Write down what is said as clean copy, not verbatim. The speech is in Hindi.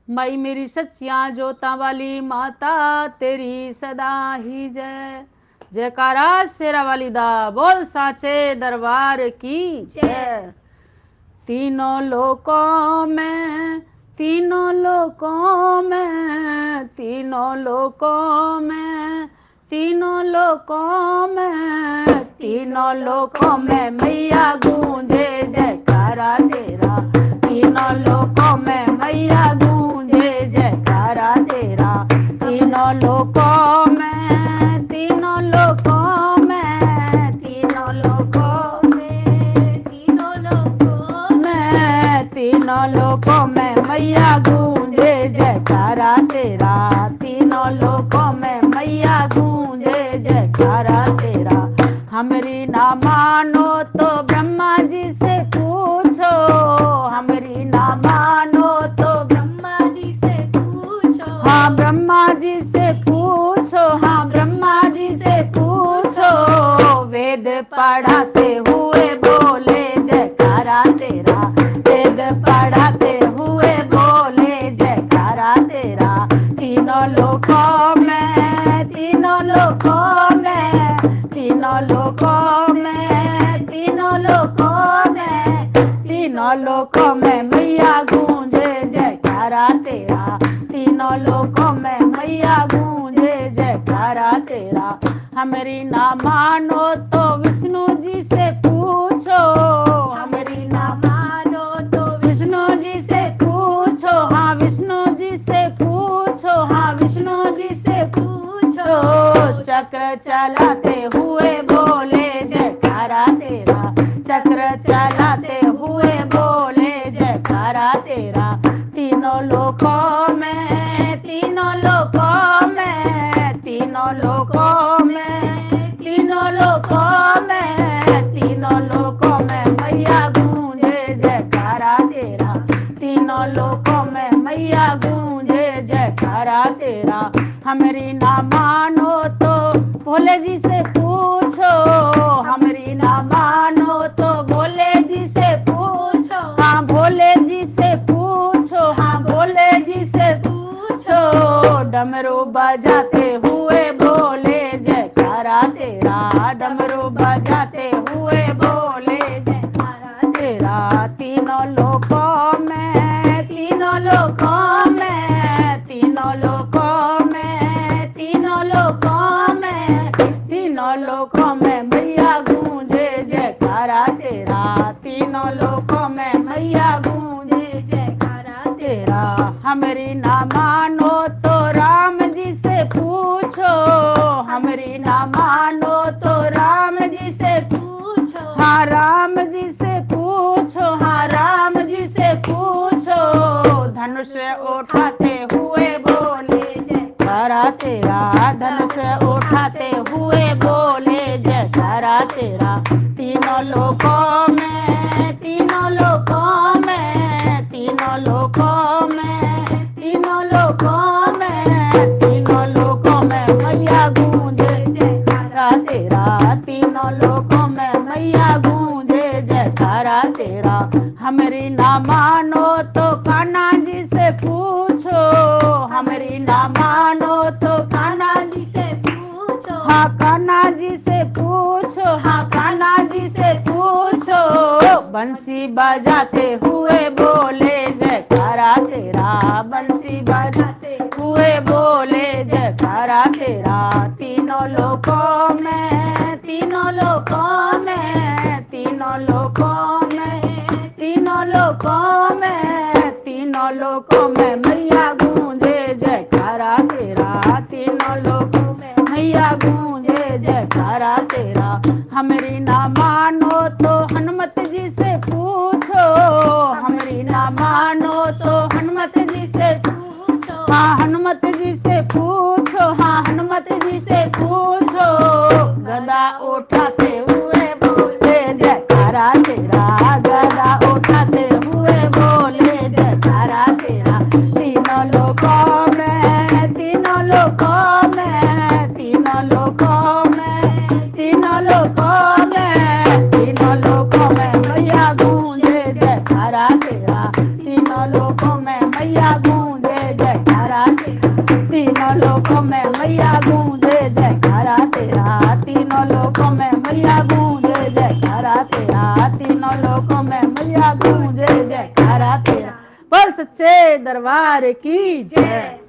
माई मेरी सच्चियां जोतां वाली माता तेरी सदा ही जय। जयकारा शेरा वाली दा बोल साचे दरबार की जय। तीनों लोकों में, तीनों लोकों में, तीनों लोकों में, तीनों लोकों में, तीनों लोकों में मैया गूंजे जयकारा तेरा। तीनों लोकों में मैया गूंजे जयकारा तेरा। तीनों लोकों में, तीनों लोकों में, तीनों लोकों में, तीनों लोकों में, तीनों लोकों में मैया गूंजे जयकारा तेरा। तीनों लोकों में मैया गूंजे जयकारा तेरा। हमरी ना मानो तो ब्रह्मा जी से पूछो, हमरी ना मानो तो ब्रह्मा जी से पूछो। हाँ ब्रह्मा जी से पूछो, हाँ ब्रह्मा जी से पूछो। वेद पढ़ाते हुए बोले जयकारा तेरा। वेद पढ़ाते हुए बोले जयकारा तेरा। तीनों लोकों में, तीनों लोकों में, तीनों लोकों में, तीनों लोकों में, तीनों लोकों में मैया गूंजे जयकारा तेरा। तीनों लोकों में मैया गूंजे जयकारा तेरा। हमरी ना मानो तो विष्णु जी से पूछो, हमरी ना मानो तो विष्णु जी से पूछो। हाँ विष्णु जी से पूछो, हाँ विष्णु जी से पूछो। चक्र चलाते हुए बोले जयकारा तेरा। चक्र चलाते हुए बोले जयकारा तेरा। तीनों लोकों में, तीनों लोकों में, तीनों लोकों में, तीनों लोकों में, तीनों लोकों में मैया गूंजे जयकारा तेरा। तीनों लोकों में मैया गूंजे जयकारा तेरा। हमरी ना मानो तो भोले जी से पूछो, हमरी ना मानो तो भोले जी से पूछो। हाँ भोले जी से पूछो, हाँ भोले जी से पूछो। डमरू बजाते हुए बोले जयकारा तेरा। डमरू बजाते हुए बोले जयकारा तेरा। तीनों लोकों में, तीनों लोकों में, तीनों लोकों में, तीनों लोकों में, तीनों लोकों में मैया गूंजे जयकारा तेरा। तीनों लोकों में मैया गूंजे जयकारा तेरा। हमरी ना मानो तो राम जी से पूछो, हमरी ना मानो तो राम जी से पूछो। हाँ राम जी से पूछो, हाँ राम जी से पूछो। धनुष उठाते हुए बोले जयकारा तेरा। धनुष उठाते हुए बोले जयकारा तेरा। तीनों लोकों में, तीनों लोकों में, तीनों लोकों में, तीनों लोकों में, तीनों लोकों में मैया गूंजे जयकारा तेरा। तीनों लोकों में मैया गूंजे जयकारा तेरा। हमरी ना मानो तो कान्हा जी से पूछो, हमरी ना मानो तो कान्हा जी से पूछो। हाँ कान्हा जी से पूछो, हाँ कान्हा जी से पूछो। बंसी बजाते हुए बोले जयकारा तेरा। बंसी बजाते हुए बोले जयकारा तेरा। तीनों लोकों में, तीनों लोकों में, तीनों लोकों में, तीनों लोकों में, तीनों लोकों में मैया गूंजे जयकारा तेरा। तीनों लोकों में मैया गूंजे जयकारा तेरा। हमरी ना मानो तो हनुमत जी से पूछो, हमरी ना मानो तो हनुमत जी से पूछो। हाँ हनुमत जी से पूछो, हाँ हनुमत जी से पूछो। गदा उठाते हुए बोले जयकारा तेरा। गदा उठाते हुए बोले जयकारा तेरा। तीनों लोकों में, तीनों लोकों में, तीनों लोकों में, तीनों लोकों में, तीनों लोकों में मैया गूंजे जयकारा तेरा। तीनों लोकों में मैया गूंजे मैया गूंजे जयकारा तेरा, तीनों लोकों में मैया गूंजे जयकारा तेरा, तीनों लोकों में मैया गूंजे जयकारा तेरा। बोल सच्चे दरबार की जय।